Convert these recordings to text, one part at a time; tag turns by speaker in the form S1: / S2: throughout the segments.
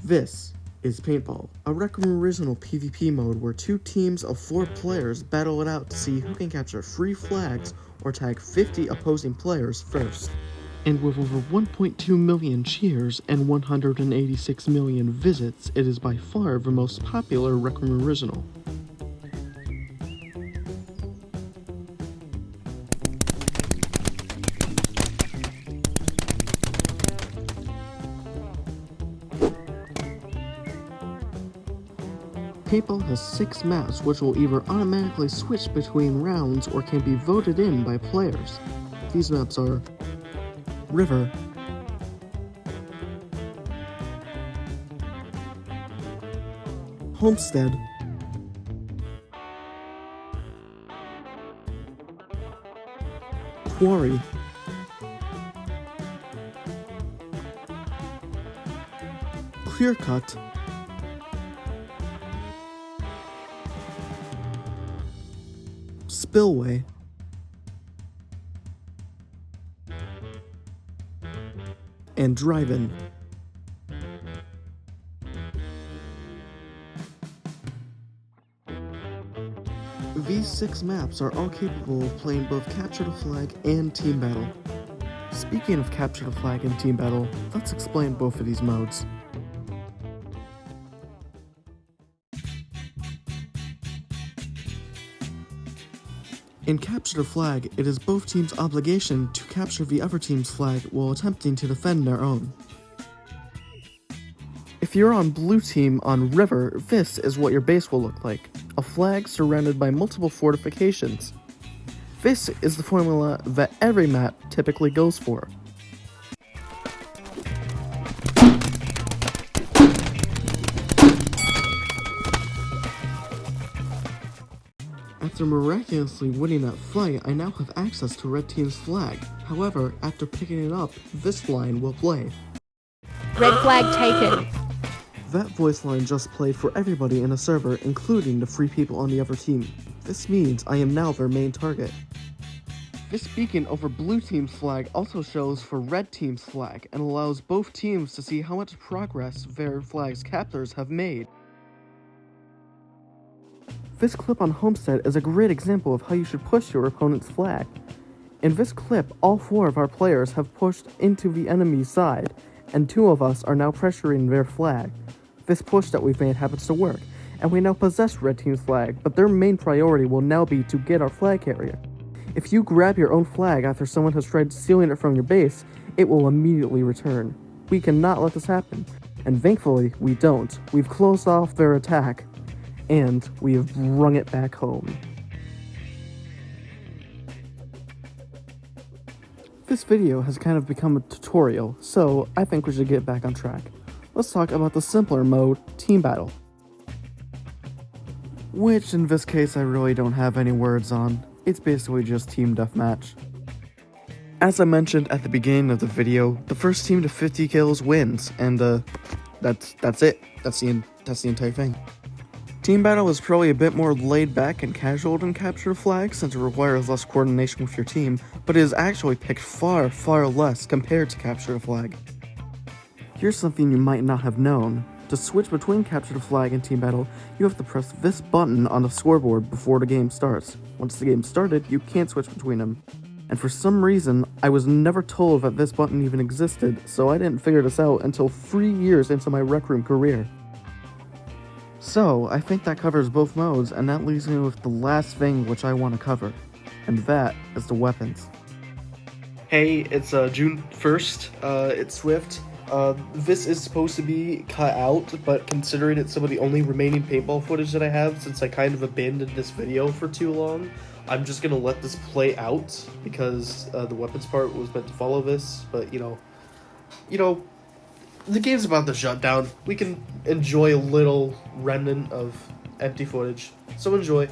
S1: This is Paintball, a Rec Room Original PvP mode where 2 teams of 4 players battle it out to see who can capture free flags or tag 50 opposing players first. And with over 1.2 million cheers and 186 million visits, it is by far the most popular Rec Room Original. Paintball has 6 maps which will either automatically switch between rounds or can be voted in by players. These maps are River, Homestead, Quarry, Clear Cut, Spillway, and Drive-In. These 6 maps are all capable of playing both Capture the Flag and Team Battle. Speaking of Capture the Flag and Team Battle, let's explain both of these modes. In Capture the Flag, it is both teams' obligation to capture the other team's flag while attempting to defend their own. If you're on blue team on River, this is what your base will look like. A flag surrounded by multiple fortifications. This is the formula that every map typically goes for. After miraculously winning that fight, I now have access to Red Team's flag. However, after picking it up, this line will play.
S2: Red flag taken.
S1: That voice line just played for everybody in the server, including the 3 people on the other team. This means I am now their main target. This beacon over blue team's flag also shows for red team's flag and allows both teams to see how much progress their flag's captors have made. This clip on Homestead is a great example of how you should push your opponent's flag. In this clip, all 4 of our players have pushed into the enemy's side, and 2 of us are now pressuring their flag. This push that we've made happens to work, and we now possess Red Team's flag, but their main priority will now be to get our flag carrier. If you grab your own flag after someone has tried stealing it from your base, it will immediately return. We cannot let this happen, and thankfully, we don't. We've closed off their attack, and we have brung it back home. This video has kind of become a tutorial, so I think we should get back on track. Let's talk about the simpler mode, Team Battle. Which in this case I really don't have any words on. It's basically just team deathmatch. As I mentioned at the beginning of the video, the first team to 50 kills wins, and that's it. That's the entire thing. Team Battle is probably a bit more laid back and casual than Capture the Flag since it requires less coordination with your team, but it is actually picked far, far less compared to Capture the Flag. Here's something you might not have known. To switch between Capture the Flag and Team Battle, you have to press this button on the scoreboard before the game starts. Once the game started, you can't switch between them. And for some reason, I was never told that this button even existed, so I didn't figure this out until 3 years into my Rec Room career. So, I think that covers both modes, and that leaves me with the last thing which I want to cover, and that is the weapons. Hey, it's June 1st, it's Swift. This is supposed to be cut out, but considering it's some of the only remaining paintball footage that I have since I kind of abandoned this video for too long, I'm just gonna let this play out, because the weapons part was meant to follow this, but you know, the game's about to shut down. We can enjoy a little remnant of empty footage. So enjoy.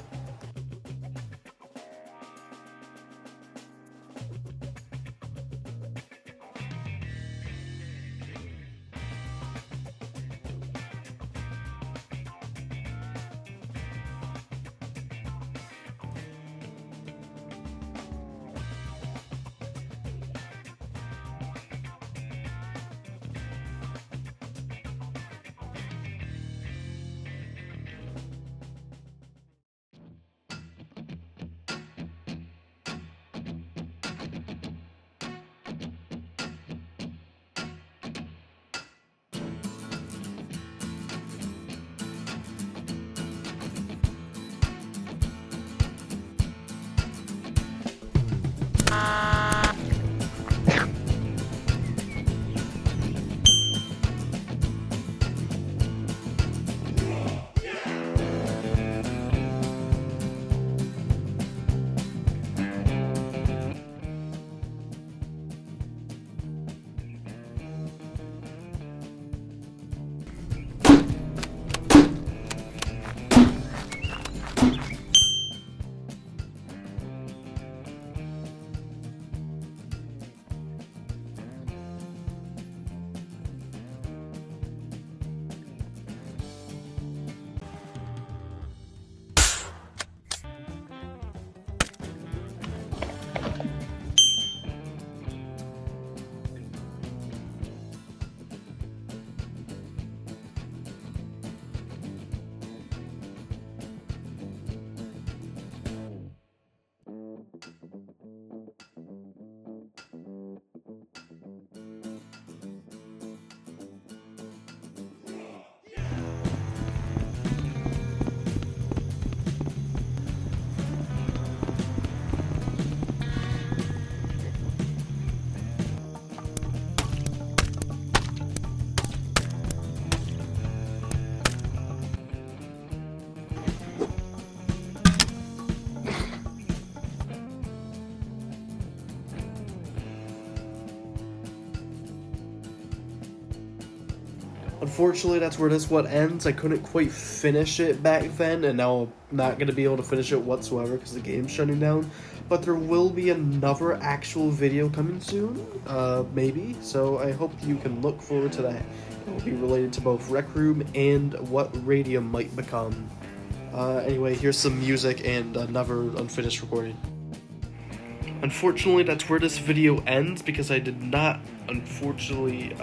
S1: Unfortunately, that's where this one ends. I couldn't quite finish it back then, and now I'm not going to be able to finish it whatsoever because the game's shutting down. But there will be another actual video coming soon, maybe. So I hope you can look forward to that. It will be related to both Rec Room and what Radium might become. Anyway, here's some music and another unfinished recording. Unfortunately, that's where this video ends because I did not, unfortunately,